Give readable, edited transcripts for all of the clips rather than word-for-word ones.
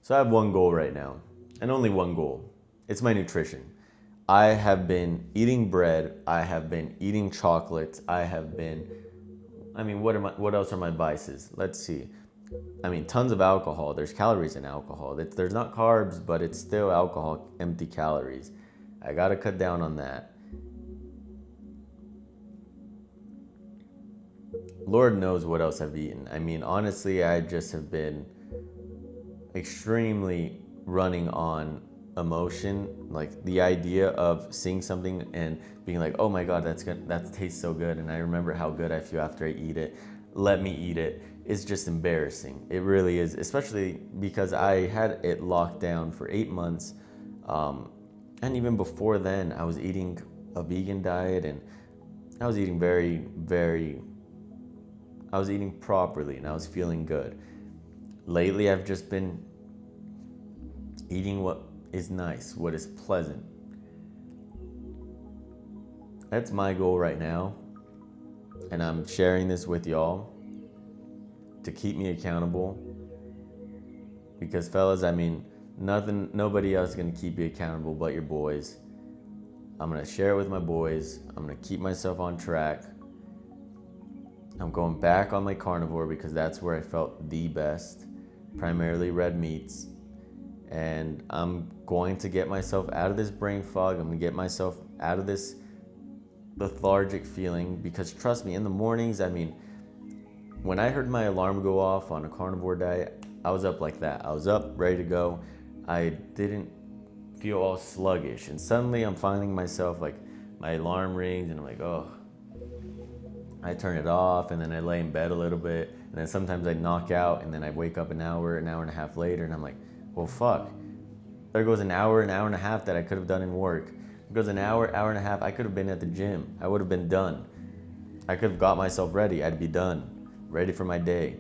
So I have one goal right now, and only one goal. It's my nutrition. I have been eating bread. I have been eating chocolates. What else are my vices? Let's see. Tons of alcohol. There's calories in alcohol. There's not carbs, but it's still alcohol, empty calories. I gotta cut down on that. Lord knows what else I've eaten. Honestly, I just have been extremely running on emotion. Like the idea of seeing something and being like, oh my God, that's good. That tastes so good. And I remember how good I feel after I eat it. Let me eat it. It's just embarrassing. It really is, especially because I had it locked down for 8 months. And even before then, I was eating a vegan diet and I was eating I was eating properly and I was feeling good. Lately, I've just been eating what is nice, what is pleasant. That's my goal right now. And I'm sharing this with y'all to keep me accountable. Because fellas, nobody else is gonna keep you accountable but your boys. I'm gonna share it with my boys. I'm gonna keep myself on track. I'm going back on my carnivore because that's where I felt the best, primarily red meats. And I'm going to get myself out of this brain fog. I'm gonna get myself out of this lethargic feeling because trust me, in the mornings, when I heard my alarm go off on a carnivore diet, I was up like that. I was up, ready to go. I didn't feel all sluggish. And suddenly I'm finding myself like my alarm rings and I'm like, oh, I turn it off and then I lay in bed a little bit. And then sometimes I knock out and then I wake up an hour and a half later and I'm like, well, fuck. There goes an hour and a half that I could have done in work. There goes an hour and a half. I could have been at the gym. I would have been done. I could have got myself ready. I'd be done, ready for my day.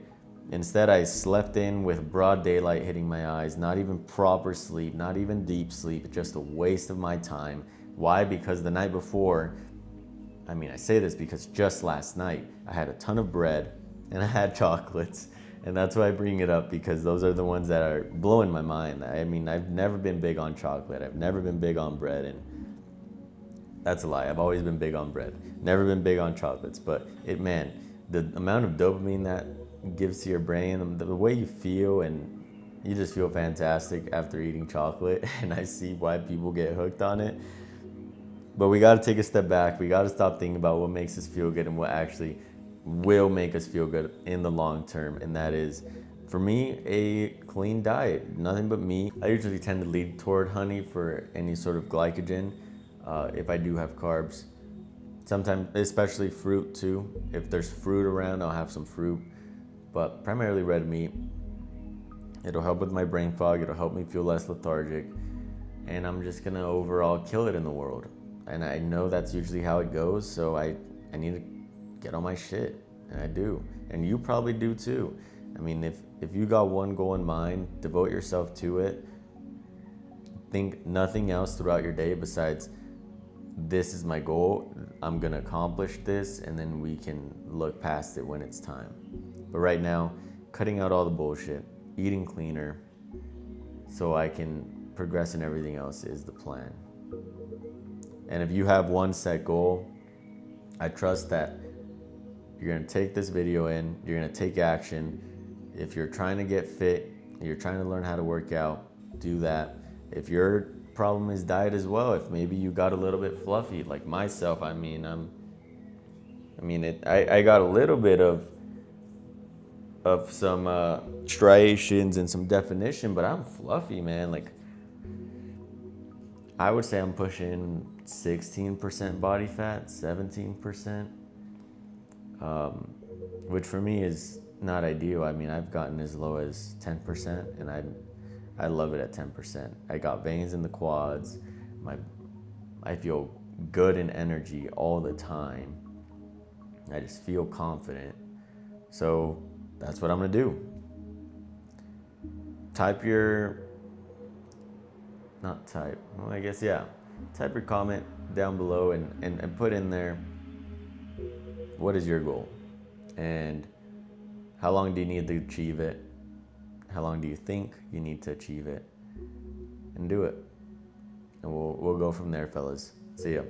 Instead, I slept in with broad daylight hitting my eyes, not even proper sleep, not even deep sleep, just a waste of my time. Why? Because the night before, I say this because just last night, I had a ton of bread and I had chocolates. And that's why I bring it up because those are the ones that are blowing my mind. I've never been big on chocolate. I've never been big on bread. And that's a lie. I've always been big on bread. Never been big on chocolates. But the amount of dopamine that gives to your brain, the way you feel, and you just feel fantastic after eating chocolate. And I see why people get hooked on it. But we got to take a step back. We got to stop thinking about what makes us feel good and what actually will make us feel good in the long term. And that is, for me, a clean diet. Nothing but meat. I usually tend to lean toward honey for any sort of glycogen if I do have carbs. Sometimes, especially fruit too. If there's fruit around, I'll have some fruit. But primarily red meat. It'll help with my brain fog. It'll help me feel less lethargic. And I'm just going to overall kill it in the world. And I know that's usually how it goes, so I need to get on my shit, and I do. And you probably do too. If you got one goal in mind, devote yourself to it. Think nothing else throughout your day besides, this is my goal, I'm gonna accomplish this, and then we can look past it when it's time. But right now, cutting out all the bullshit, eating cleaner, so I can progress in everything else is the plan. And if you have one set goal, I trust that you're gonna take this video in, you're gonna take action. If you're trying to get fit, you're trying to learn how to work out, do that. If your problem is diet as well, if maybe you got a little bit fluffy, like myself, I got a little bit of some striations and some definition, but I'm fluffy, man. Like, I would say I'm pushing 16% body fat, 17%, which for me is not ideal. I've gotten as low as 10%, and I love it at 10%. I got veins in the quads. I feel good in energy all the time. I just feel confident. So that's what I'm gonna do. Type your comment down below and put in there, what is your goal? And how long do you need to achieve it? How long do you think you need to achieve it? And do it. And we'll go from there, fellas. See ya.